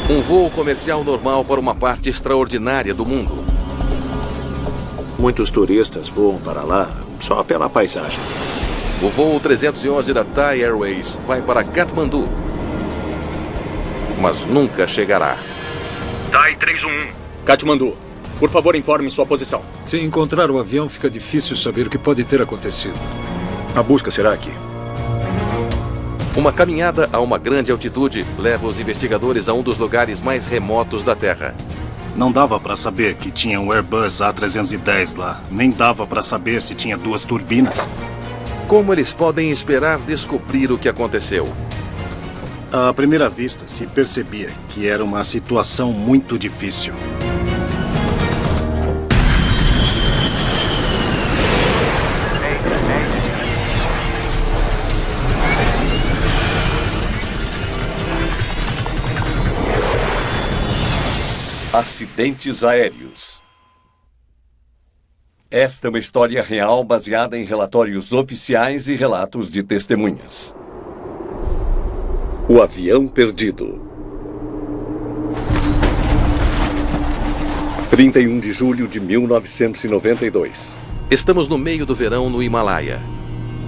Um voo comercial normal para uma parte extraordinária do mundo. Muitos turistas voam para lá só pela paisagem. O voo 311 da Thai Airways vai para Katmandu, mas nunca chegará. Thai 311. Katmandu, por favor, informe sua posição. Se encontrar o avião, fica difícil saber o que pode ter acontecido. A busca será aqui. Uma caminhada a uma grande altitude leva os investigadores a um dos lugares mais remotos da Terra. Não dava para saber que tinha um Airbus A310 lá. Nem dava para saber se tinha 2 turbinas. Como eles podem esperar descobrir o que aconteceu? À primeira vista, se percebia que era uma situação muito difícil. Acidentes aéreos. Esta é uma história real baseada em relatórios oficiais e relatos de testemunhas. O avião perdido. 31 de julho de 1992. Estamos no meio do verão no Himalaia.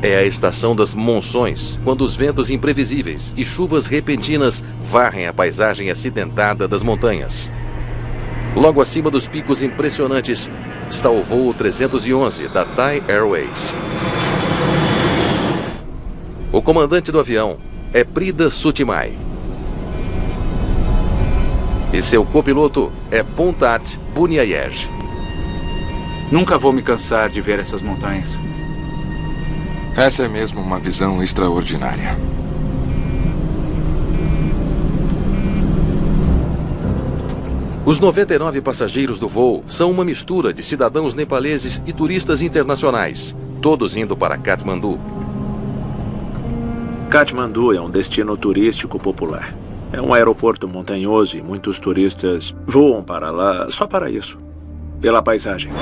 É a estação das monções, quando os ventos imprevisíveis e chuvas repentinas varrem a paisagem acidentada das montanhas. Logo acima dos picos impressionantes está o voo 311 da Thai Airways. O comandante do avião é Prida Sutimai. E seu copiloto é Pontat Buniayej. Nunca vou me cansar de ver essas montanhas. Essa é mesmo uma visão extraordinária. Os 99 passageiros do voo são uma mistura de cidadãos nepaleses e turistas internacionais, todos indo para Katmandu. Katmandu é um destino turístico popular. É um aeroporto montanhoso e muitos turistas voam para lá só para isso, pela paisagem.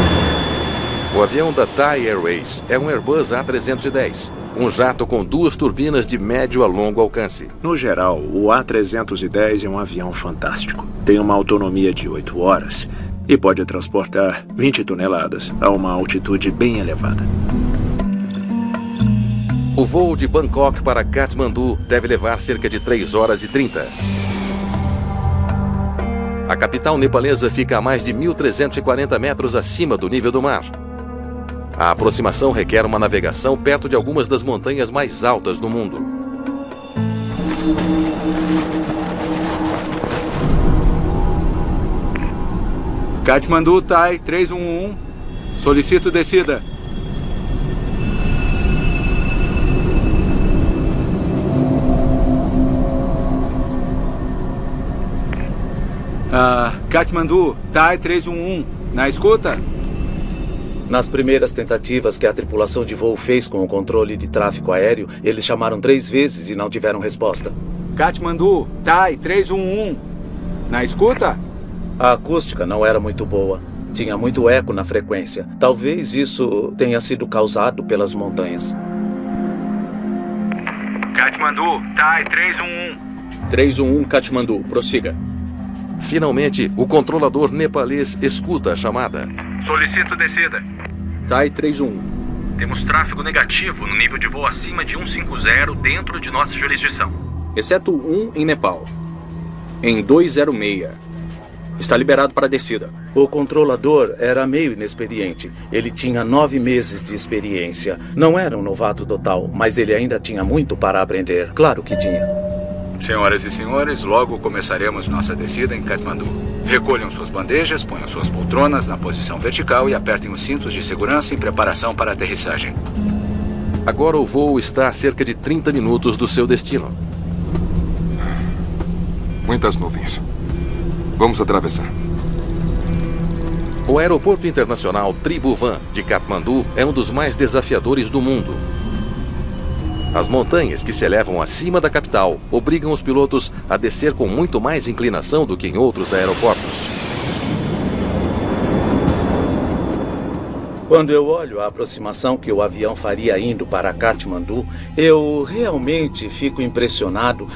O avião da Thai Airways é um Airbus A310, um jato com 2 turbinas de médio a longo alcance. No geral, o A310 é um avião fantástico. Tem uma autonomia de 8 horas e pode transportar 20 toneladas a uma altitude bem elevada. O voo de Bangkok para Katmandu deve levar cerca de 3 horas e 30. A capital nepalesa fica a mais de 1.340 metros acima do nível do mar. A aproximação requer uma navegação perto de algumas das montanhas mais altas do mundo. Katmandu, Thai 311. Solicito descida. Katmandu, Thai 311. Na escuta? Nas primeiras tentativas que a tripulação de voo fez com o controle de tráfego aéreo, eles chamaram 3 vezes e não tiveram resposta. Katmandu, Thai 311. Na escuta? A acústica não era muito boa. Tinha muito eco na frequência. Talvez isso tenha sido causado pelas montanhas. Katmandu, Thai 311. 311 Katmandu, prossiga. Finalmente, o controlador nepalês escuta a chamada. Solicito descida. Thai 311. Temos tráfego negativo no nível de voo acima de 150 dentro de nossa jurisdição. Exceto 1 em Nepal. Em 206. Está liberado para descida. O controlador era meio inexperiente. Ele tinha 9 meses de experiência. Não era um novato total, mas ele ainda tinha muito para aprender. Claro que tinha. Senhoras e senhores, logo começaremos nossa descida em Katmandu. Recolham suas bandejas, ponham suas poltronas na posição vertical e apertem os cintos de segurança em preparação para a aterrissagem. Agora o voo está a cerca de 30 minutos do seu destino. Muitas nuvens. Vamos atravessar. O aeroporto internacional Tribhuvan de Katmandu é um dos mais desafiadores do mundo. As montanhas que se elevam acima da capital obrigam os pilotos a descer com muito mais inclinação do que em outros aeroportos. Quando eu olho a aproximação que o avião faria indo para Katmandu, eu realmente fico impressionado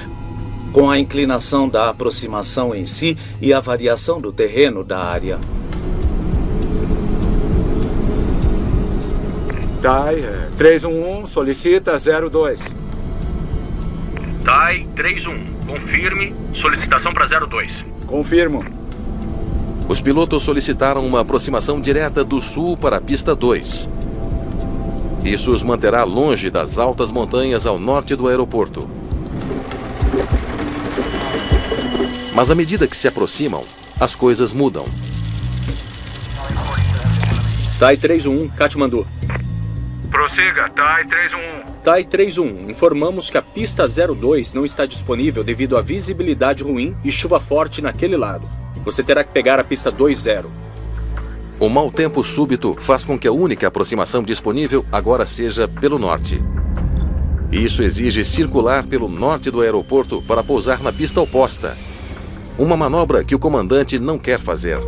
com a inclinação da aproximação em si e a variação do terreno da área. TAI 311 solicita 02. TAI 31, confirme solicitação para 02. Confirmo. Os pilotos solicitaram uma aproximação direta do sul para a pista 2. Isso os manterá longe das altas montanhas ao norte do aeroporto. Mas à medida que se aproximam, as coisas mudam. TAI 31, Katmandu. Prossiga, TAI 311. TAI 31, informamos que a pista 02 não está disponível devido à visibilidade ruim e chuva forte naquele lado. Você terá que pegar a pista 20. O mau tempo súbito faz com que a única aproximação disponível agora seja pelo norte. Isso exige circular pelo norte do aeroporto para pousar na pista oposta. Uma manobra que o comandante não quer fazer.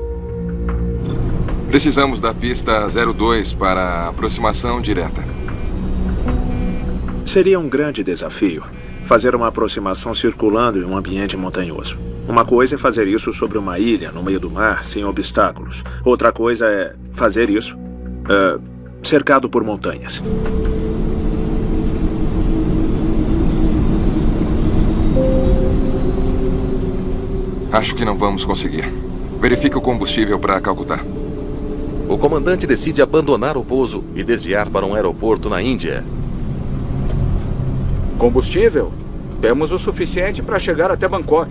Precisamos da pista 02 para a aproximação direta. Seria um grande desafio fazer uma aproximação circulando em um ambiente montanhoso. Uma coisa é fazer isso sobre uma ilha no meio do mar, sem obstáculos. Outra coisa é fazer isso cercado por montanhas. Acho que não vamos conseguir. Verifique o combustível para Calcutá. O comandante decide abandonar o pouso e desviar para um aeroporto na Índia. Combustível? Temos o suficiente para chegar até Bangkok.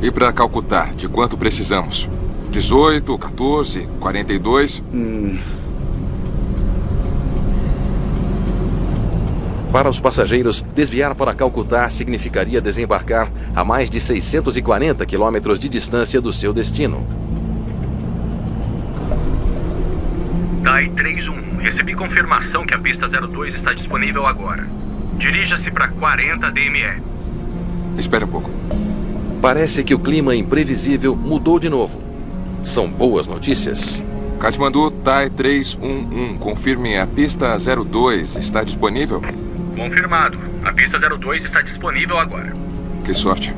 E para Calcutá, de quanto precisamos? 18, 14, 42? Para os passageiros, desviar para Calcutá significaria desembarcar a mais de 640 quilômetros de distância do seu destino. TAI 31, recebi confirmação que a pista 02 está disponível agora. Dirija-se para 40 DME. Espere um pouco. Parece que o clima imprevisível mudou de novo. São boas notícias. Katmandu, TAI 311. Confirme, a pista 02 está disponível? Confirmado. A pista 02 está disponível agora. Que sorte.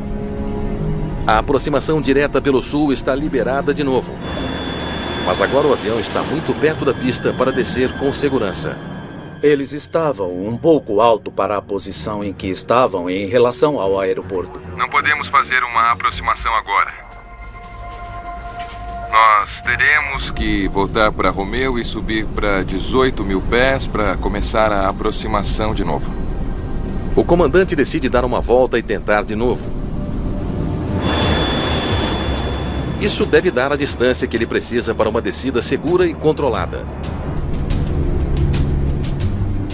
A aproximação direta pelo sul está liberada de novo. Mas agora o avião está muito perto da pista para descer com segurança. Eles estavam um pouco alto para a posição em que estavam em relação ao aeroporto. Não podemos fazer uma aproximação agora. Nós teremos que voltar para Romeu e subir para 18 mil pés para começar a aproximação de novo. O comandante decide dar uma volta e tentar de novo. Isso deve dar a distância que ele precisa para uma descida segura e controlada.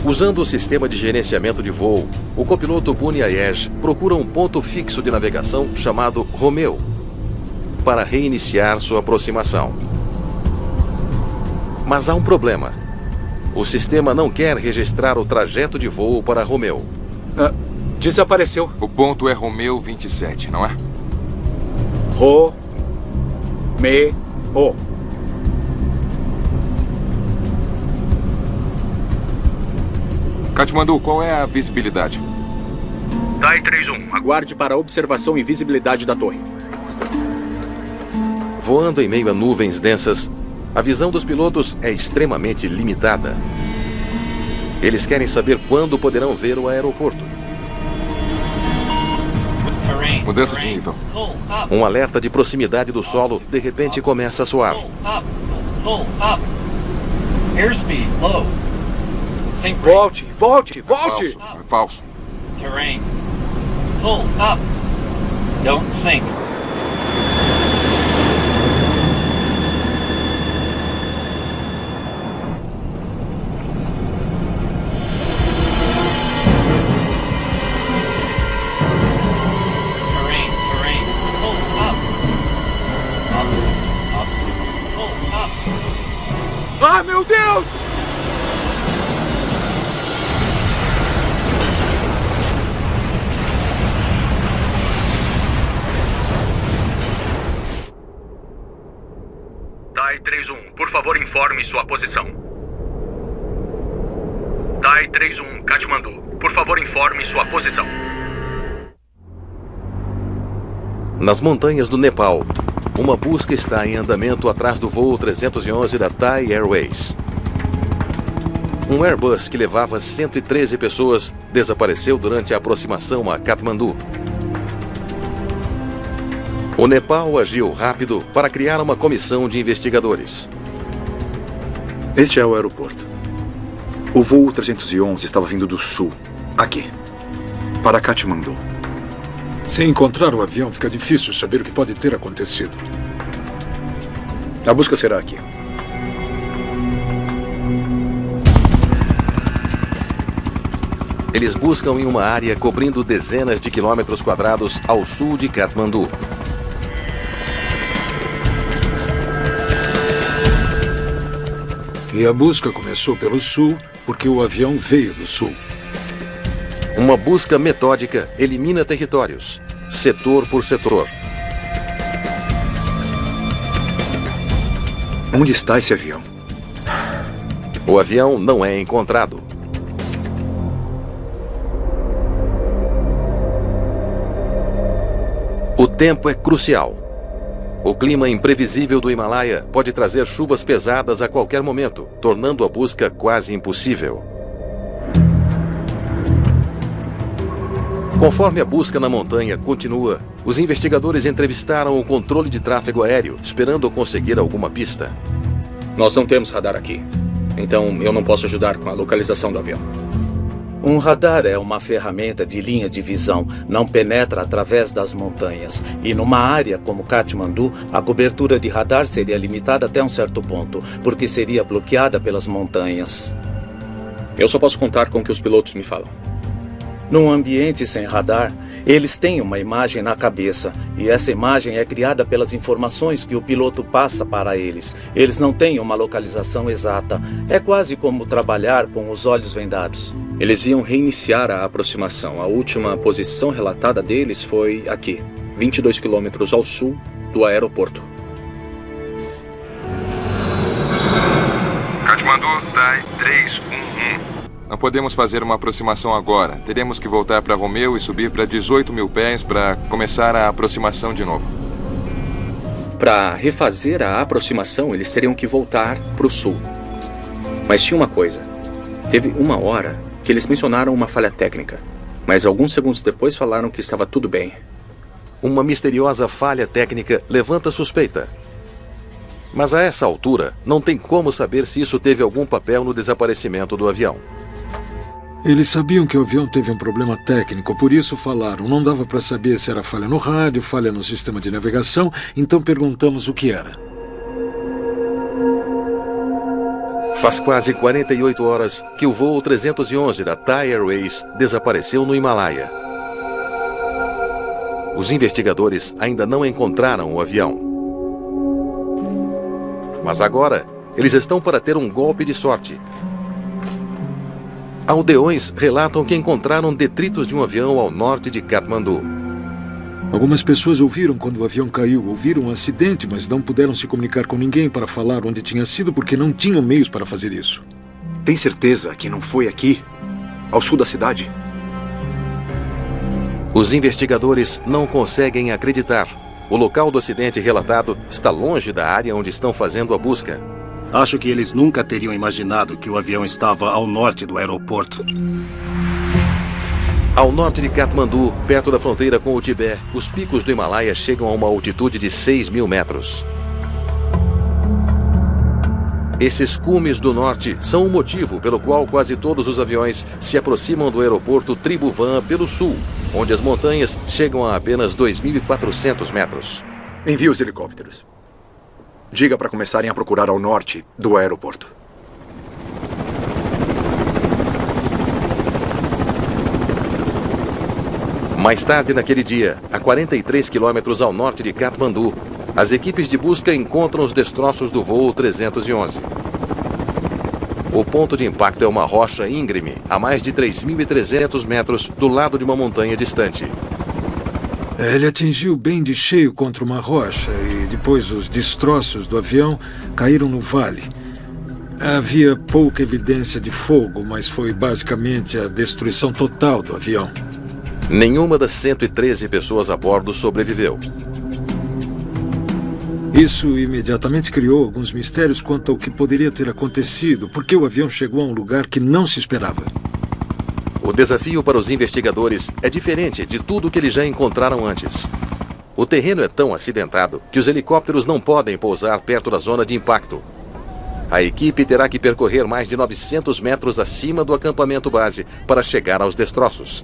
Usando o sistema de gerenciamento de voo, o copiloto Buni Ayej procura um ponto fixo de navegação chamado Romeu para reiniciar sua aproximação. Mas há um problema. O sistema não quer registrar o trajeto de voo para Romeu. Desapareceu. O ponto é Romeu 27, não é? Romeu. Katmandu, qual é a visibilidade? TAI 31. Aguarde para a observação e visibilidade da torre. Voando em meio a nuvens densas, a visão dos pilotos é extremamente limitada. Eles querem saber quando poderão ver o aeroporto. Mudança de nível. Um alerta de proximidade do solo de repente começa a soar. Volte, volte, volte! É falso. Terrain. Pull up. Don't sink. Ah, meu Deus! TAI 31, por favor, informe sua posição. TAI 31, Katmandu, por favor, informe sua posição. Nas montanhas do Nepal, uma busca está em andamento atrás do voo 311 da Thai Airways. Um Airbus que levava 113 pessoas desapareceu durante a aproximação a Katmandu. O Nepal agiu rápido para criar uma comissão de investigadores. Este é o aeroporto. O voo 311 estava vindo do sul, aqui, para Katmandu. Sem encontrar o avião, fica difícil saber o que pode ter acontecido. A busca será aqui. Eles buscam em uma área cobrindo dezenas de quilômetros quadrados ao sul de Katmandu. E a busca começou pelo sul, porque o avião veio do sul. Uma busca metódica elimina territórios, setor por setor. Onde está esse avião? O avião não é encontrado. O tempo é crucial. O clima imprevisível do Himalaia pode trazer chuvas pesadas a qualquer momento, tornando a busca quase impossível. Conforme a busca na montanha continua, os investigadores entrevistaram o controle de tráfego aéreo, esperando conseguir alguma pista. Nós não temos radar aqui, então eu não posso ajudar com a localização do avião. Um radar é uma ferramenta de linha de visão, não penetra através das montanhas. E numa área como Katmandu, a cobertura de radar seria limitada até um certo ponto, porque seria bloqueada pelas montanhas. Eu só posso contar com o que os pilotos me falam. Num ambiente sem radar, eles têm uma imagem na cabeça, e essa imagem é criada pelas informações que o piloto passa para eles. Eles não têm uma localização exata. É quase como trabalhar com os olhos vendados. Eles iam reiniciar a aproximação. A última posição relatada deles foi aqui, 22 quilômetros ao sul do aeroporto. Katmandu, Thai 311. Não podemos fazer uma aproximação agora. Teremos que voltar para Romeu e subir para 18 mil pés para começar a aproximação de novo. Para refazer a aproximação, eles teriam que voltar para o sul. Mas tinha uma coisa. Teve uma hora que eles mencionaram uma falha técnica. Mas alguns segundos depois falaram que estava tudo bem. Uma misteriosa falha técnica levanta suspeita. Mas a essa altura, não tem como saber se isso teve algum papel no desaparecimento do avião. Eles sabiam que o avião teve um problema técnico, por isso falaram. Não dava para saber se era falha no rádio, falha no sistema de navegação, então perguntamos o que era. Faz quase 48 horas que o voo 311 da Thai Airways desapareceu no Himalaia. Os investigadores ainda não encontraram o avião. Mas agora, eles estão para ter um golpe de sorte. Aldeões relatam que encontraram detritos de um avião ao norte de Katmandu. Algumas pessoas ouviram quando o avião caiu, ouviram um acidente, mas não puderam se comunicar com ninguém para falar onde tinha sido porque não tinham meios para fazer isso. Tem certeza que não foi aqui, ao sul da cidade? Os investigadores não conseguem acreditar. O local do acidente relatado está longe da área onde estão fazendo a busca. Acho que eles nunca teriam imaginado que o avião estava ao norte do aeroporto. Ao norte de Katmandu, perto da fronteira com o Tibete, os picos do Himalaia chegam a uma altitude de 6.000 metros. Esses cumes do norte são o motivo pelo qual quase todos os aviões se aproximam do aeroporto Tribhuvan pelo sul, onde as montanhas chegam a apenas 2.400 metros. Envie os helicópteros. Diga para começarem a procurar ao norte do aeroporto. Mais tarde naquele dia, a 43 quilômetros ao norte de Katmandu, as equipes de busca encontram os destroços do voo 311. O ponto de impacto é uma rocha íngreme, a mais de 3.300 metros do lado de uma montanha distante. Ele atingiu bem de cheio contra uma rocha e depois os destroços do avião caíram no vale. Havia pouca evidência de fogo, mas foi basicamente a destruição total do avião. Nenhuma das 113 pessoas a bordo sobreviveu. Isso imediatamente criou alguns mistérios quanto ao que poderia ter acontecido, porque o avião chegou a um lugar que não se esperava. O desafio para os investigadores é diferente de tudo que eles já encontraram antes. O terreno é tão acidentado que os helicópteros não podem pousar perto da zona de impacto. A equipe terá que percorrer mais de 900 metros acima do acampamento base para chegar aos destroços.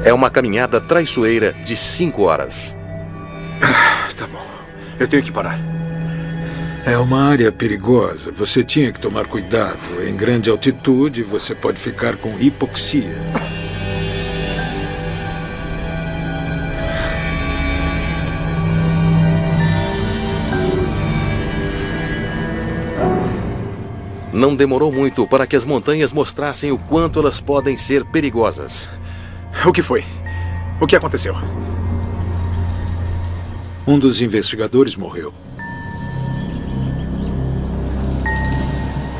É uma caminhada traiçoeira de 5 horas. Tá bom. Eu tenho que parar. É uma área perigosa. Você tinha que tomar cuidado. Em grande altitude, você pode ficar com hipoxia. Não demorou muito para que as montanhas mostrassem o quanto elas podem ser perigosas. O que foi? O que aconteceu? Um dos investigadores morreu.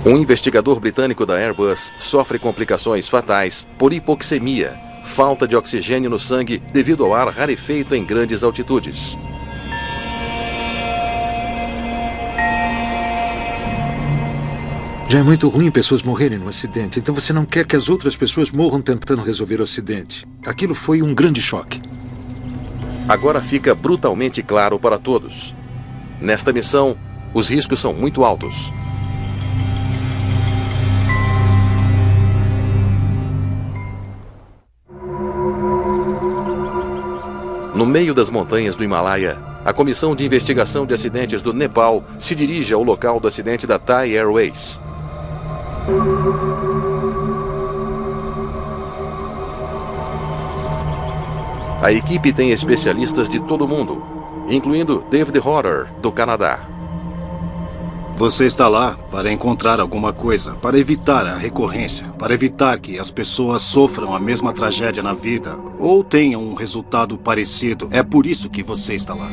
Um investigador britânico da Airbus sofre complicações fatais por hipoxemia, falta de oxigênio no sangue devido ao ar rarefeito em grandes altitudes. Já é muito ruim pessoas morrerem no acidente, então você não quer que as outras pessoas morram tentando resolver o acidente. Aquilo foi um grande choque. Agora fica brutalmente claro para todos. Nesta missão, os riscos são muito altos. No meio das montanhas do Himalaia, a Comissão de Investigação de Acidentes do Nepal se dirige ao local do acidente da Thai Airways. A equipe tem especialistas de todo o mundo, incluindo David Horner, do Canadá. Você está lá para encontrar alguma coisa, para evitar a recorrência, para evitar que as pessoas sofram a mesma tragédia na vida ou tenham um resultado parecido. É por isso que você está lá.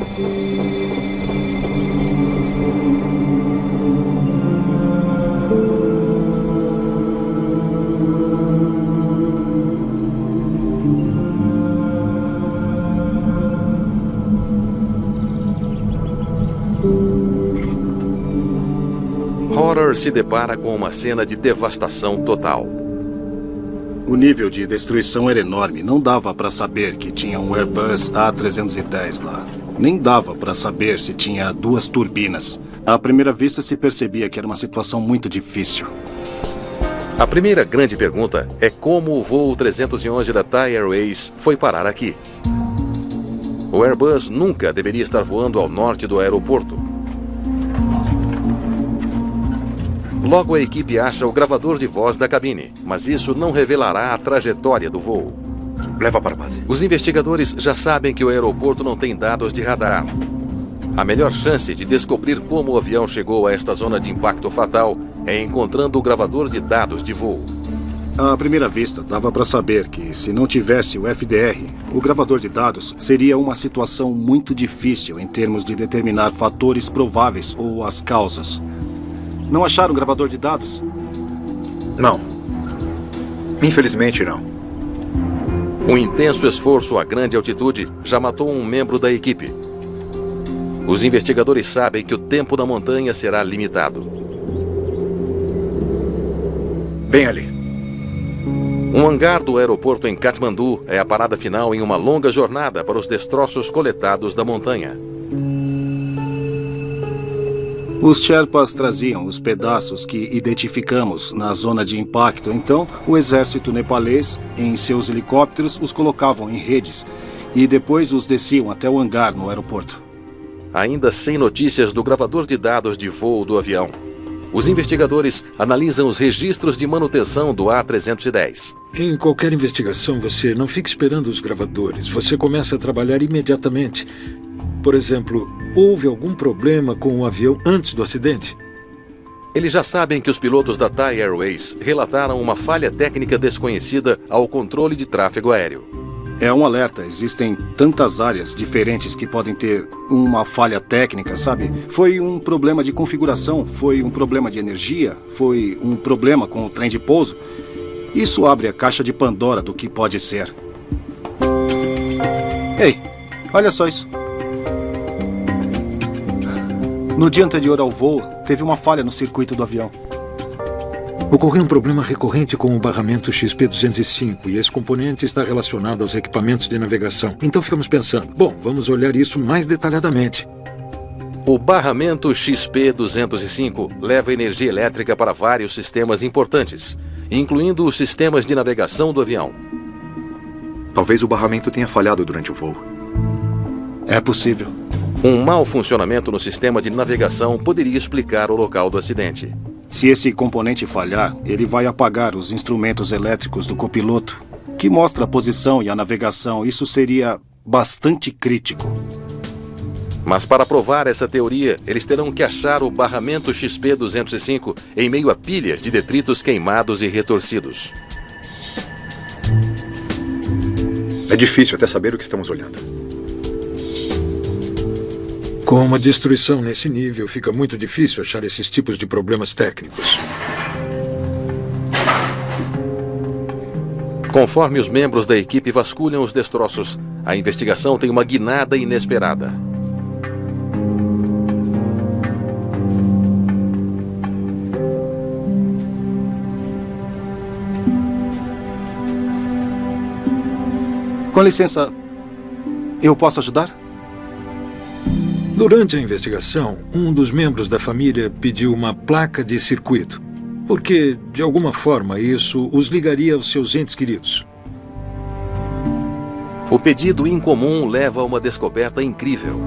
Horner se depara com uma cena de devastação total. O nível de destruição era enorme. Não dava para saber que tinha um Airbus A310 lá. Nem dava para saber se tinha 2 turbinas. À primeira vista se percebia que era uma situação muito difícil. A primeira grande pergunta é como o voo 311 da Thai Airways foi parar aqui. O Airbus nunca deveria estar voando ao norte do aeroporto. Logo, a equipe acha o gravador de voz da cabine, mas isso não revelará a trajetória do voo. Leva para a base. Os investigadores já sabem que o aeroporto não tem dados de radar. A melhor chance de descobrir como o avião chegou a esta zona de impacto fatal é encontrando o gravador de dados de voo. À primeira vista, dava para saber que, se não tivesse o FDR, o gravador de dados, seria uma situação muito difícil em termos de determinar fatores prováveis ou as causas. Não acharam o gravador de dados? Não. Infelizmente, não. Um intenso esforço a grande altitude já matou um membro da equipe. Os investigadores sabem que o tempo da montanha será limitado. Bem ali. Um hangar do aeroporto em Katmandu é a parada final em uma longa jornada para os destroços coletados da montanha. Os Sherpas traziam os pedaços que identificamos na zona de impacto. Então, o exército nepalês, em seus helicópteros, os colocavam em redes e depois os desciam até o hangar no aeroporto. Ainda sem notícias do gravador de dados de voo do avião, os investigadores analisam os registros de manutenção do A310. Em qualquer investigação, você não fica esperando os gravadores. Você começa a trabalhar imediatamente. Por exemplo, houve algum problema com o avião antes do acidente? Eles já sabem que os pilotos da Thai Airways relataram uma falha técnica desconhecida ao controle de tráfego aéreo. É um alerta. Existem tantas áreas diferentes que podem ter uma falha técnica, sabe? Foi um problema de configuração, foi um problema de energia, foi um problema com o trem de pouso. Isso abre a caixa de Pandora do que pode ser. Ei, olha só isso. No dia anterior ao voo, teve uma falha no circuito do avião. Ocorreu um problema recorrente com o barramento XP205 e esse componente está relacionado aos equipamentos de navegação. Então ficamos pensando, bom, vamos olhar isso mais detalhadamente. O barramento XP205 leva energia elétrica para vários sistemas importantes, incluindo os sistemas de navegação do avião. Talvez o barramento tenha falhado durante o voo. É possível. Um mau funcionamento no sistema de navegação poderia explicar o local do acidente. Se esse componente falhar, ele vai apagar os instrumentos elétricos do copiloto, que mostra a posição e a navegação. Isso seria bastante crítico. Mas para provar essa teoria, eles terão que achar o barramento XP205 em meio a pilhas de detritos queimados e retorcidos. É difícil até saber o que estamos olhando. Com uma destruição nesse nível, fica muito difícil achar esses tipos de problemas técnicos. Conforme os membros da equipe vasculham os destroços, a investigação tem uma guinada inesperada. Com licença, eu posso ajudar? Durante a investigação, um dos membros da família pediu uma placa de circuito, porque, de alguma forma, isso os ligaria aos seus entes queridos. O pedido incomum leva a uma descoberta incrível.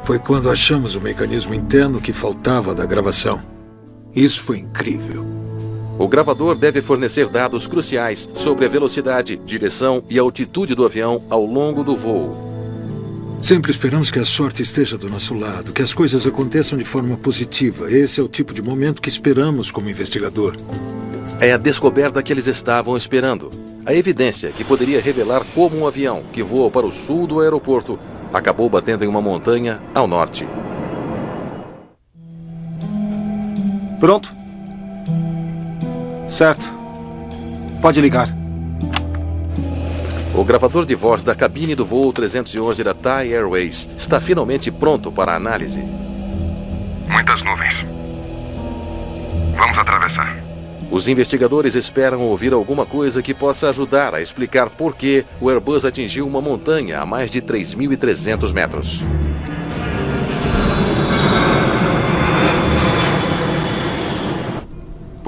Foi quando achamos o mecanismo interno que faltava da gravação. Isso foi incrível. O gravador deve fornecer dados cruciais sobre a velocidade, direção e altitude do avião ao longo do voo. Sempre esperamos que a sorte esteja do nosso lado, que as coisas aconteçam de forma positiva. Esse é o tipo de momento que esperamos como investigador. É a descoberta que eles estavam esperando. A evidência que poderia revelar como um avião que voa para o sul do aeroporto acabou batendo em uma montanha ao norte. Pronto? Certo. Pode ligar. O gravador de voz da cabine do voo 311 da Thai Airways está finalmente pronto para a análise. Muitas nuvens. Vamos atravessar. Os investigadores esperam ouvir alguma coisa que possa ajudar a explicar por que o Airbus atingiu uma montanha a mais de 3.300 metros.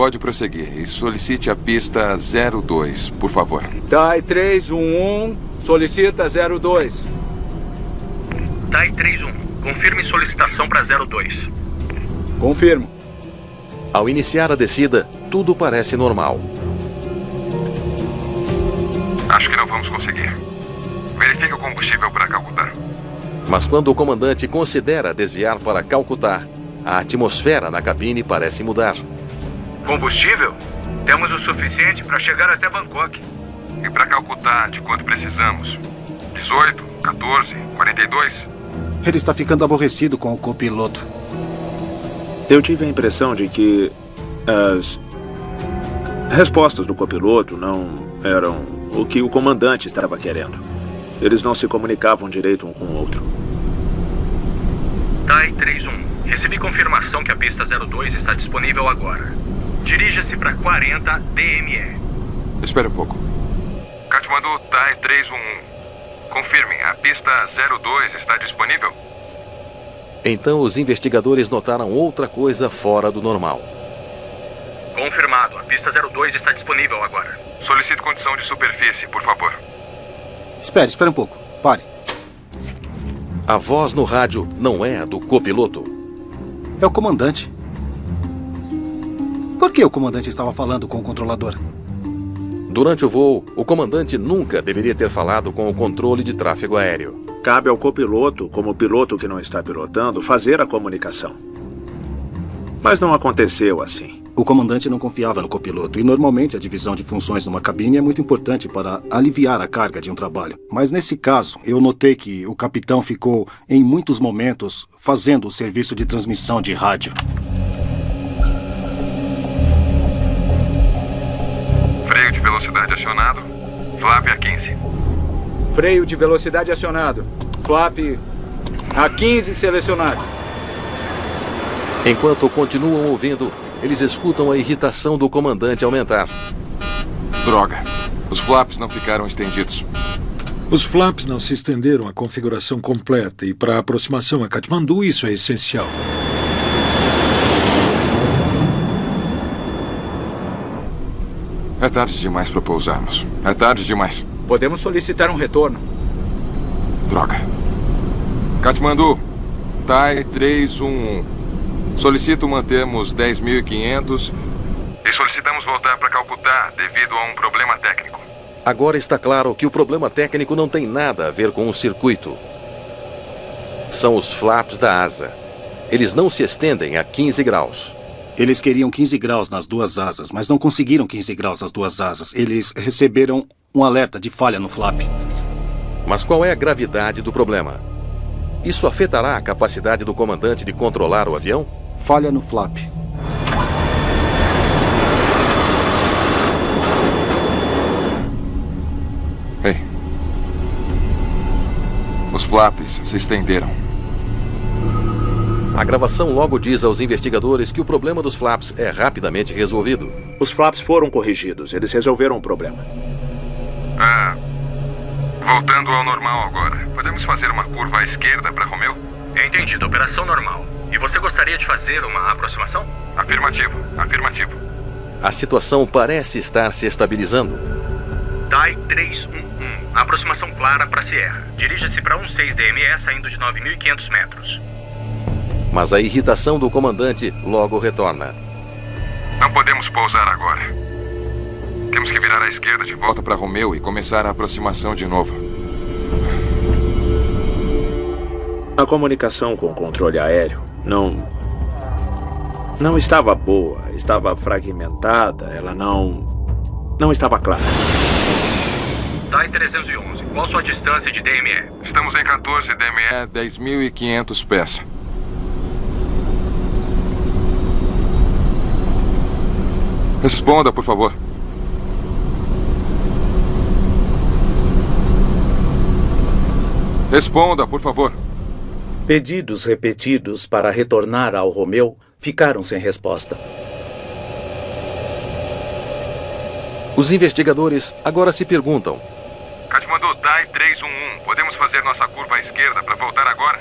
Pode prosseguir e solicite a pista 02, por favor. TAI 311, solicita 02. TAI 311, confirme solicitação para 02. Confirmo. Ao iniciar a descida, tudo parece normal. Acho que não vamos conseguir. Verifique o combustível para Calcutá. Mas quando o comandante considera desviar para Calcutá, a atmosfera na cabine parece mudar. Combustível? Temos o suficiente para chegar até Bangkok. E para Calcutá, de quanto precisamos? 18, 14, 42? Ele está ficando aborrecido com o copiloto. Eu tive a impressão de que as respostas do copiloto não eram o que o comandante estava querendo. Eles não se comunicavam direito um com o outro. TAI 311, recebi confirmação que a pista 02 está disponível agora. Dirija-se para 40 DME. Espere um pouco. Katmandu, TAI 311. Confirmem, a pista 02 está disponível? Então os investigadores notaram outra coisa fora do normal. Confirmado, a pista 02 está disponível agora. Solicito condição de superfície, por favor. Espere um pouco. Pare. A voz no rádio não é a do copiloto. É o comandante. Por que o comandante estava falando com o controlador? Durante o voo, o comandante nunca deveria ter falado com o controle de tráfego aéreo. Cabe ao copiloto, como piloto que não está pilotando, fazer a comunicação. Mas não aconteceu assim. O comandante não confiava no copiloto e normalmente a divisão de funções numa cabine é muito importante para aliviar a carga de um trabalho. Mas nesse caso, eu notei que o capitão ficou, em muitos momentos, fazendo o serviço de transmissão de rádio. Freio de velocidade acionado. Flap a 15. Freio de velocidade acionado. Flap a 15 selecionado. Enquanto continuam ouvindo, eles escutam a irritação do comandante aumentar. Droga. Os flaps não ficaram estendidos. Os flaps não se estenderam à configuração completa e para a aproximação a Katmandu isso é essencial. É tarde demais para pousarmos. É tarde demais. Podemos solicitar um retorno. Droga. Katmandu, TAI 311. Solicito mantermos 10.500 e solicitamos voltar para Calcutá devido a um problema técnico. Agora está claro que o problema técnico não tem nada a ver com o circuito. São os flaps da asa. Eles não se estendem a 15 graus. Eles queriam 15 graus nas duas asas, mas não conseguiram 15 graus nas duas asas. Eles receberam um alerta de falha no flap. Mas qual é a gravidade do problema? Isso afetará a capacidade do comandante de controlar o avião? Falha no flap. Ei. Os flaps se estenderam. A gravação logo diz aos investigadores que o problema dos flaps é rapidamente resolvido. Os flaps foram corrigidos. Eles resolveram o problema. Voltando ao normal agora. Podemos fazer uma curva à esquerda para Romeu? Entendido. Operação normal. E você gostaria de fazer uma aproximação? Afirmativo. Afirmativo. A situação parece estar se estabilizando. TAI 311. Aproximação clara para Sierra. Dirija-se para 16 DME saindo de 9.500 metros. Mas a irritação do comandante logo retorna. Não podemos pousar agora. Temos que virar à esquerda de volta para Romeu e começar a aproximação de novo. A comunicação com o controle aéreo não estava boa, estava fragmentada, ela não estava clara. TAI 311, qual sua distância de DME? Estamos em 14 DME, 10.500 pés. Responda, por favor. Responda, por favor. Pedidos repetidos para retornar ao Romeu ficaram sem resposta. Os investigadores agora se perguntam: Katmandu, TAI 311, podemos fazer nossa curva à esquerda para voltar agora?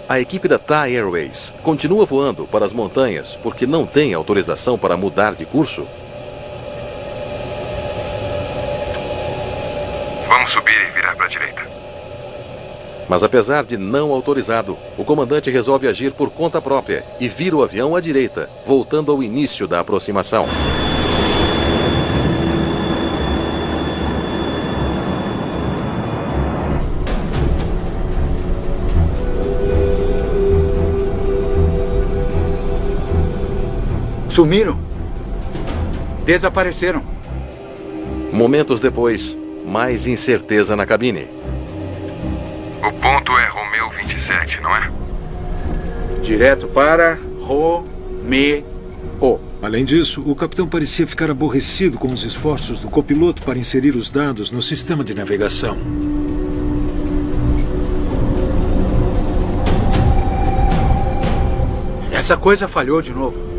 A equipe da Thai Airways continua voando para as montanhas porque não tem autorização para mudar de curso? Vamos subir e virar para a direita. Mas apesar de não autorizado, o comandante resolve agir por conta própria e vira o avião à direita, voltando ao início da aproximação. Sumiram. Desapareceram. Momentos depois, mais incerteza na cabine. O ponto é Romeu 27, não é? Direto para Romeu. Além disso, o capitão parecia ficar aborrecido com os esforços do copiloto para inserir os dados no sistema de navegação. Essa coisa falhou de novo.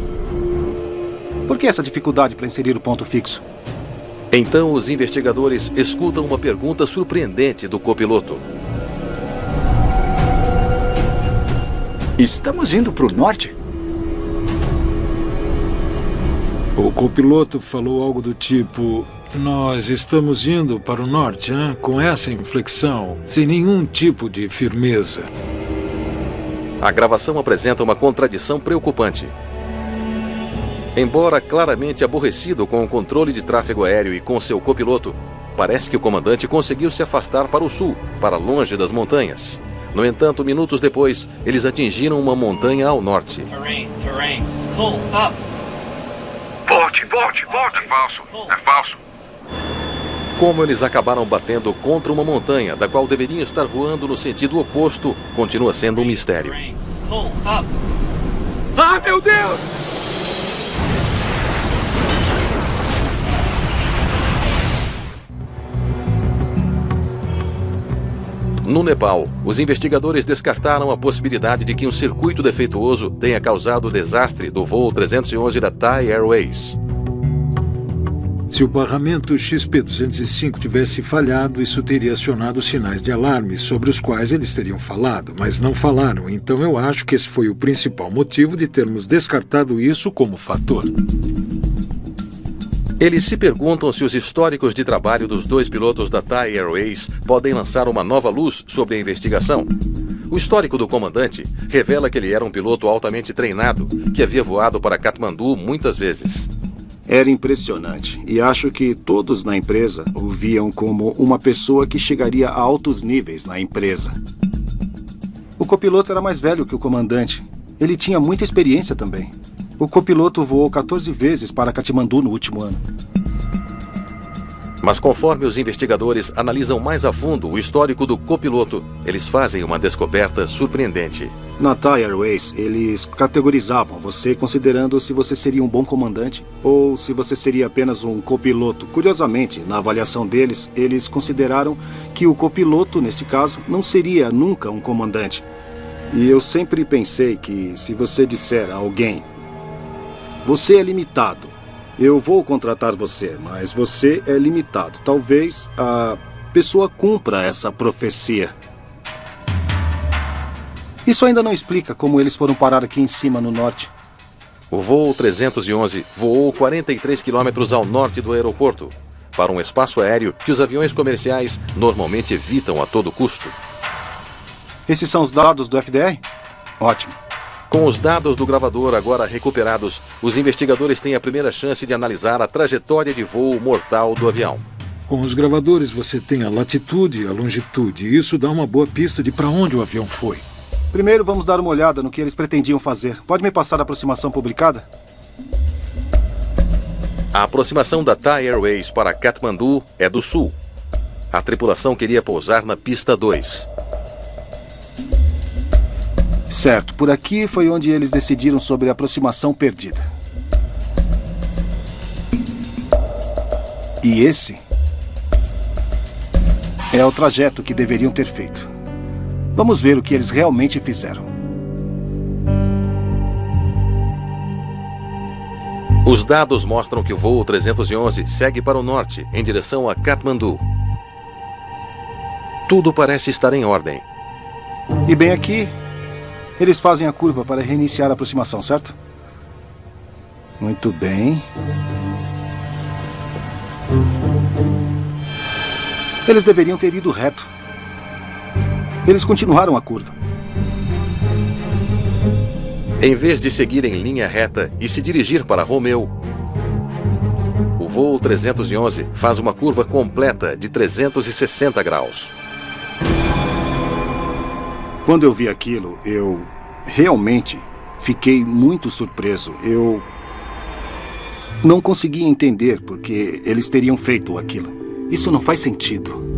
Por que essa dificuldade para inserir o ponto fixo? Então os investigadores escutam uma pergunta surpreendente do copiloto. Estamos indo para o norte? O copiloto falou algo do tipo: nós estamos indo para o norte, hein? Com essa inflexão, sem nenhum tipo de firmeza. A gravação apresenta uma contradição preocupante. Embora claramente aborrecido com o controle de tráfego aéreo e com seu copiloto, parece que o comandante conseguiu se afastar para o sul, para longe das montanhas. No entanto, minutos depois, eles atingiram uma montanha ao norte. Volte! É falso! É falso! Como eles acabaram batendo contra uma montanha, da qual deveriam estar voando no sentido oposto, continua sendo um mistério. Ah, meu Deus! No Nepal, os investigadores descartaram a possibilidade de que um circuito defeituoso tenha causado o desastre do voo 311 da Thai Airways. Se o barramento XP-205 tivesse falhado, isso teria acionado sinais de alarme sobre os quais eles teriam falado, mas não falaram. Então eu acho que esse foi o principal motivo de termos descartado isso como fator. Eles se perguntam se os históricos de trabalho dos dois pilotos da Thai Airways podem lançar uma nova luz sobre a investigação. O histórico do comandante revela que ele era um piloto altamente treinado, que havia voado para Katmandu muitas vezes. Era impressionante, e acho que todos na empresa o viam como uma pessoa que chegaria a altos níveis na empresa. O copiloto era mais velho que o comandante. Ele tinha muita experiência também. O copiloto voou 14 vezes para Katmandu no último ano. Mas conforme os investigadores analisam mais a fundo o histórico do copiloto, eles fazem uma descoberta surpreendente. Na Thai Airways, eles categorizavam você considerando se você seria um bom comandante ou se você seria apenas um copiloto. Curiosamente, na avaliação deles, eles consideraram que o copiloto, neste caso, não seria nunca um comandante. E eu sempre pensei que se você disser a alguém: você é limitado, eu vou contratar você, mas você é limitado, talvez a pessoa cumpra essa profecia. Isso ainda não explica como eles foram parar aqui em cima no norte. O voo 311 voou 43 quilômetros ao norte do aeroporto, para um espaço aéreo que os aviões comerciais normalmente evitam a todo custo. Esses são os dados do FDR? Ótimo. Com os dados do gravador agora recuperados, os investigadores têm a primeira chance de analisar a trajetória de voo mortal do avião. Com os gravadores você tem a latitude e a longitude, e isso dá uma boa pista de para onde o avião foi. Primeiro vamos dar uma olhada no que eles pretendiam fazer. Pode me passar a aproximação publicada? A aproximação da Thai Airways para Katmandu é do sul. A tripulação queria pousar na pista 2. Certo, por aqui foi onde eles decidiram sobre a aproximação perdida. E esse é o trajeto que deveriam ter feito. Vamos ver o que eles realmente fizeram. Os dados mostram que o voo 311 segue para o norte, em direção a Katmandu. Tudo parece estar em ordem. E bem aqui, eles fazem a curva para reiniciar a aproximação, certo? Muito bem. Eles deveriam ter ido reto. Eles continuaram a curva. Em vez de seguir em linha reta e se dirigir para Romeu, o voo 311 faz uma curva completa de 360 graus. Quando eu vi aquilo, eu realmente fiquei muito surpreso. Eu não conseguia entender porque eles teriam feito aquilo. Isso não faz sentido.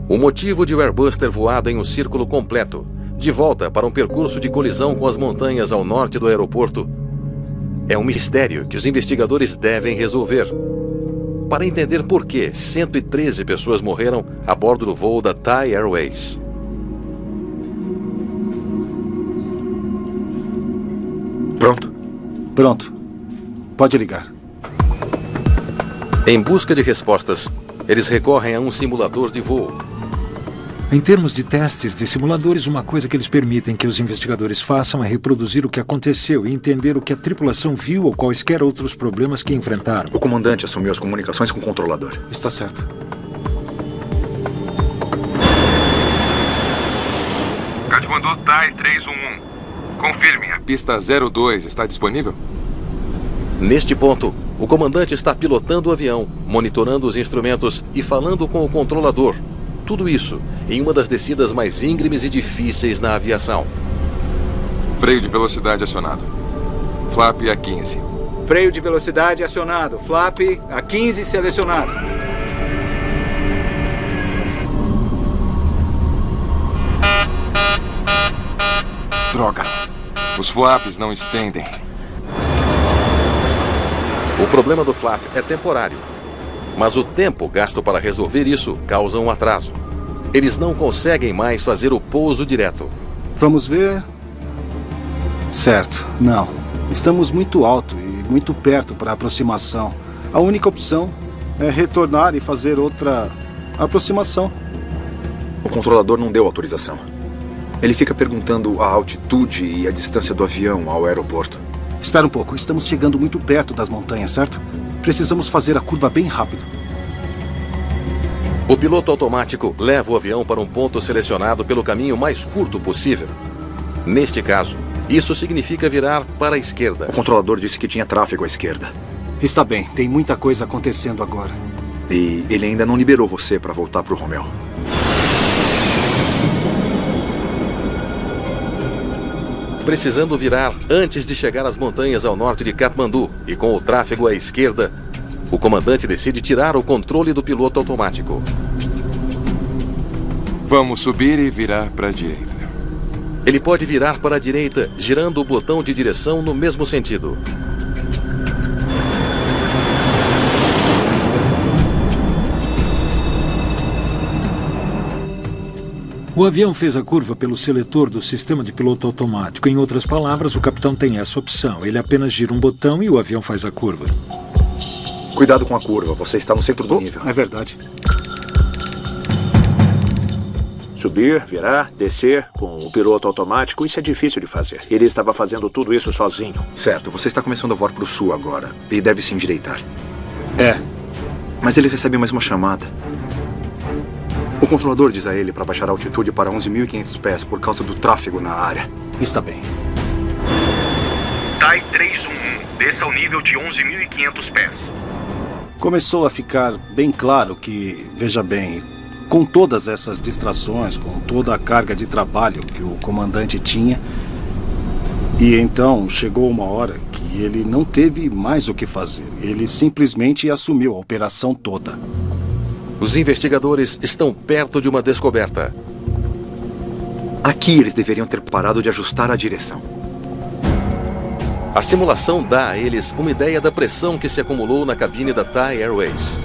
O motivo de o Airbus ter voado em um círculo completo, de volta para um percurso de colisão com as montanhas ao norte do aeroporto, é um mistério que os investigadores devem resolver. Para entender por que 113 pessoas morreram a bordo do voo da Thai Airways. Pronto? Pronto. Pode ligar. Em busca de respostas, eles recorrem a um simulador de voo. Em termos de testes de simuladores, uma coisa que eles permitem que os investigadores façam é reproduzir o que aconteceu e entender o que a tripulação viu ou quaisquer outros problemas que enfrentaram. O comandante assumiu as comunicações com o controlador. Está certo. Katmandu Thai 311. Confirme, a pista 02 está disponível? Neste ponto, o comandante está pilotando o avião, monitorando os instrumentos e falando com o controlador. Tudo isso em uma das descidas mais íngremes e difíceis na aviação. Freio de velocidade acionado. Flap A15. Freio de velocidade acionado. Flap a 15 selecionado. Droga. Os flaps não estendem. O problema do flap é temporário. Mas o tempo gasto para resolver isso causa um atraso. Eles não conseguem mais fazer o pouso direto. Vamos ver. Certo, não. Estamos muito alto e muito perto para a aproximação. A única opção é retornar e fazer outra aproximação. O controlador não deu autorização. Ele fica perguntando a altitude e a distância do avião ao aeroporto. Espera um pouco, estamos chegando muito perto das montanhas, certo? Precisamos fazer a curva bem rápido. O piloto automático leva o avião para um ponto selecionado pelo caminho mais curto possível. Neste caso, isso significa virar para a esquerda. O controlador disse que tinha tráfego à esquerda. Está bem, tem muita coisa acontecendo agora. E ele ainda não liberou você para voltar para o Romeu. Precisando virar antes de chegar às montanhas ao norte de Katmandu e com o tráfego à esquerda, o comandante decide tirar o controle do piloto automático. Vamos subir e virar para a direita. Ele pode virar para a direita, girando o botão de direção no mesmo sentido. O avião fez a curva pelo seletor do sistema de piloto automático. Em outras palavras, o capitão tem essa opção. Ele apenas gira um botão e o avião faz a curva. Cuidado com a curva, você está no centro do nível. É verdade. Subir, virar, descer com o piloto automático, isso é difícil de fazer. Ele estava fazendo tudo isso sozinho. Certo, você está começando a voar para o sul agora e deve se endireitar. É. Mas ele recebe mais uma chamada. O controlador diz a ele para baixar a altitude para 11.500 pés por causa do tráfego na área. Está bem. TAI 311, desça ao nível de 11.500 pés. Começou a ficar bem claro que, veja bem, com todas essas distrações, com toda a carga de trabalho que o comandante tinha, e então chegou uma hora que ele não teve mais o que fazer. Ele simplesmente assumiu a operação toda. Os investigadores estão perto de uma descoberta. Aqui eles deveriam ter parado de ajustar a direção. A simulação dá a eles uma ideia da pressão que se acumulou na cabine da Thai Airways.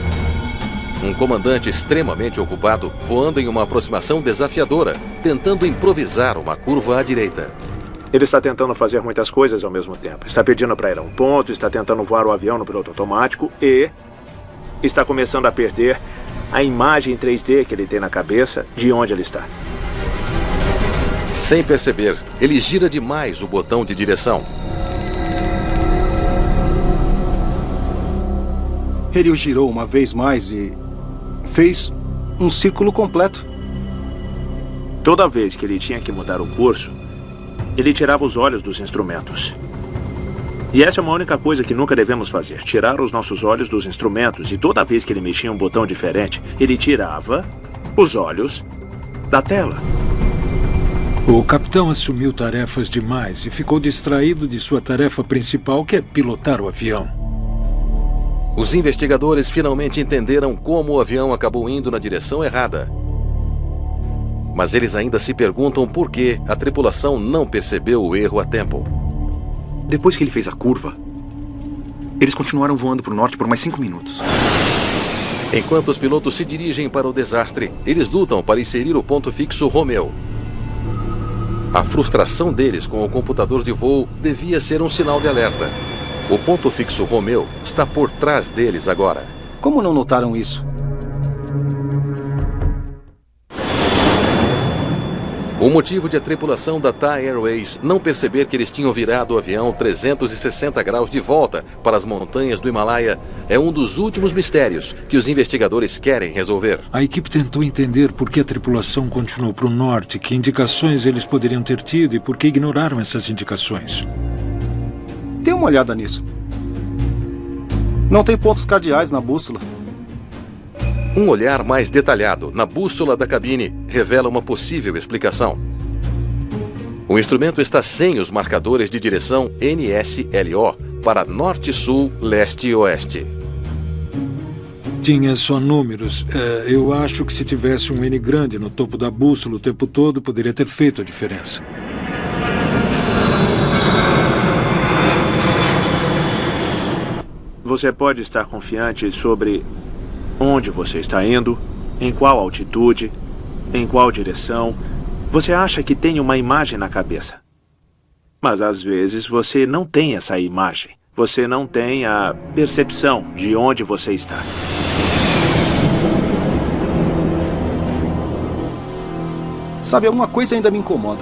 Um comandante extremamente ocupado, voando em uma aproximação desafiadora, tentando improvisar uma curva à direita. Ele está tentando fazer muitas coisas ao mesmo tempo. Está pedindo para ir a um ponto, está tentando voar o avião no piloto automático e está começando a perder a imagem 3D que ele tem na cabeça de onde ele está. Sem perceber, ele gira demais o botão de direção. Ele o girou uma vez mais e fez um círculo completo. Toda vez que ele tinha que mudar o curso, ele tirava os olhos dos instrumentos. E essa é uma única coisa que nunca devemos fazer, tirar os nossos olhos dos instrumentos. E toda vez que ele mexia um botão diferente, ele tirava os olhos da tela. O capitão assumiu tarefas demais e ficou distraído de sua tarefa principal, que é pilotar o avião. Os investigadores finalmente entenderam como o avião acabou indo na direção errada. Mas eles ainda se perguntam por que a tripulação não percebeu o erro a tempo. Depois que ele fez a curva, eles continuaram voando para o norte por mais 5 minutos. Enquanto os pilotos se dirigem para o desastre, eles lutam para inserir o ponto fixo Romeu. A frustração deles com o computador de voo devia ser um sinal de alerta. O ponto fixo Romeu está por trás deles agora. Como não notaram isso? O motivo de a tripulação da Thai Airways não perceber que eles tinham virado o avião 360 graus de volta para as montanhas do Himalaia é um dos últimos mistérios que os investigadores querem resolver. A equipe tentou entender por que a tripulação continuou para o norte, que indicações eles poderiam ter tido e por que ignoraram essas indicações. Dê uma olhada nisso. Não tem pontos cardeais na bússola. Um olhar mais detalhado na bússola da cabine revela uma possível explicação. O instrumento está sem os marcadores de direção NSLO para norte, sul, leste e oeste. Tinha só números. Eu acho que se tivesse um N grande no topo da bússola o tempo todo, poderia ter feito a diferença. Você pode estar confiante sobre onde você está indo, em qual altitude, em qual direção. Você acha que tem uma imagem na cabeça. Mas às vezes você não tem essa imagem. Você não tem a percepção de onde você está. Sabe, uma coisa ainda me incomoda.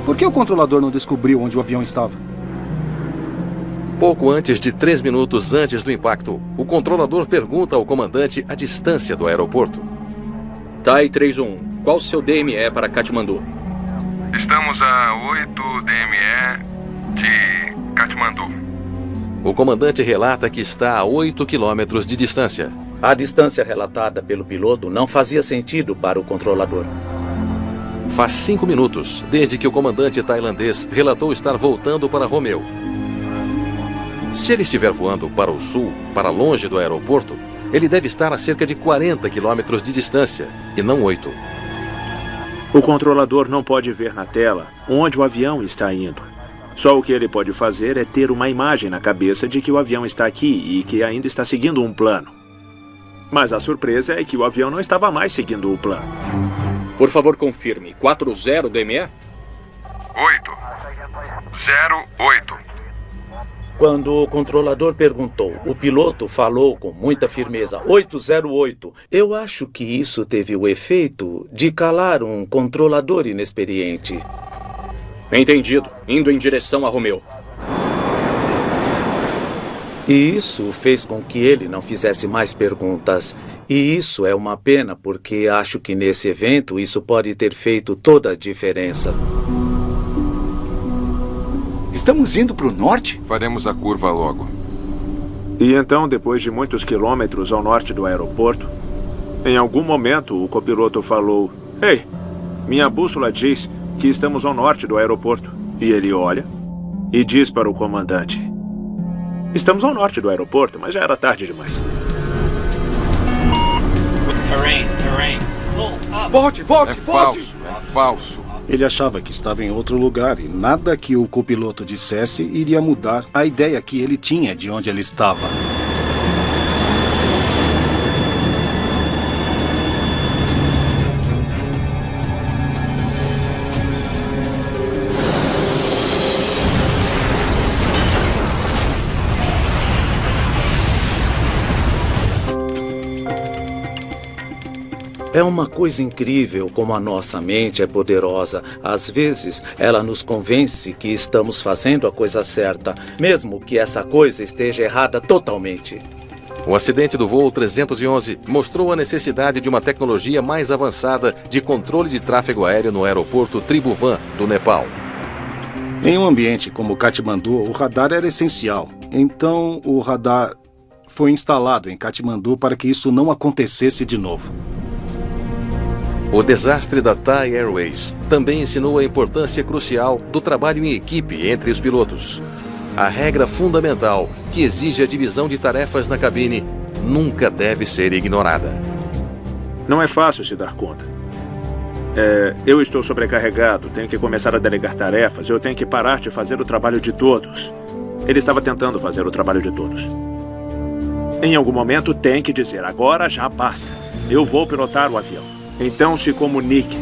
Por que o controlador não descobriu onde o avião estava? Pouco antes de 3 minutos antes do impacto, o controlador pergunta ao comandante a distância do aeroporto. TAI 311, qual o seu DME para Katmandu? Estamos a 8 DME de Katmandu. O comandante relata que está a 8 quilômetros de distância. A distância relatada pelo piloto não fazia sentido para o controlador. Faz 5 minutos desde que o comandante tailandês relatou estar voltando para Romeu. Se ele estiver voando para o sul, para longe do aeroporto, ele deve estar a cerca de 40 quilômetros de distância, e não 8. O controlador não pode ver na tela onde o avião está indo. Só o que ele pode fazer é ter uma imagem na cabeça de que o avião está aqui e que ainda está seguindo um plano. Mas a surpresa é que o avião não estava mais seguindo o plano. Por favor, confirme. 40 DME? 8. 08. Quando o controlador perguntou, o piloto falou com muita firmeza, 808. Eu acho que isso teve o efeito de calar um controlador inexperiente. Entendido. Indo em direção a Romeu. E isso fez com que ele não fizesse mais perguntas. E isso é uma pena, porque acho que nesse evento isso pode ter feito toda a diferença. Estamos indo para o norte? Faremos a curva logo. E então, depois de muitos quilômetros ao norte do aeroporto, em algum momento o copiloto falou: "Ei, minha bússola diz que estamos ao norte do aeroporto." E ele olha e diz para o comandante: "Estamos ao norte do aeroporto, mas já era tarde demais." Volte! É falso. Ele achava que estava em outro lugar e nada que o copiloto dissesse iria mudar a ideia que ele tinha de onde ele estava. É uma coisa incrível como a nossa mente é poderosa. Às vezes, ela nos convence que estamos fazendo a coisa certa, mesmo que essa coisa esteja errada totalmente. O acidente do voo 311 mostrou a necessidade de uma tecnologia mais avançada de controle de tráfego aéreo no aeroporto Tribhuvan, do Nepal. Em um ambiente como Katmandu, o radar era essencial. Então, o radar foi instalado em Katmandu para que isso não acontecesse de novo. O desastre da Thai Airways também ensinou a importância crucial do trabalho em equipe entre os pilotos. A regra fundamental que exige a divisão de tarefas na cabine nunca deve ser ignorada. Não é fácil se dar conta. Eu estou sobrecarregado, tenho que começar a delegar tarefas, eu tenho que parar de fazer o trabalho de todos. Ele estava tentando fazer o trabalho de todos. Em algum momento tem que dizer: agora já basta, eu vou pilotar o avião. Então se comunique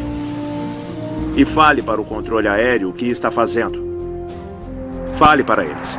e fale para o controle aéreo o que está fazendo. Fale para eles.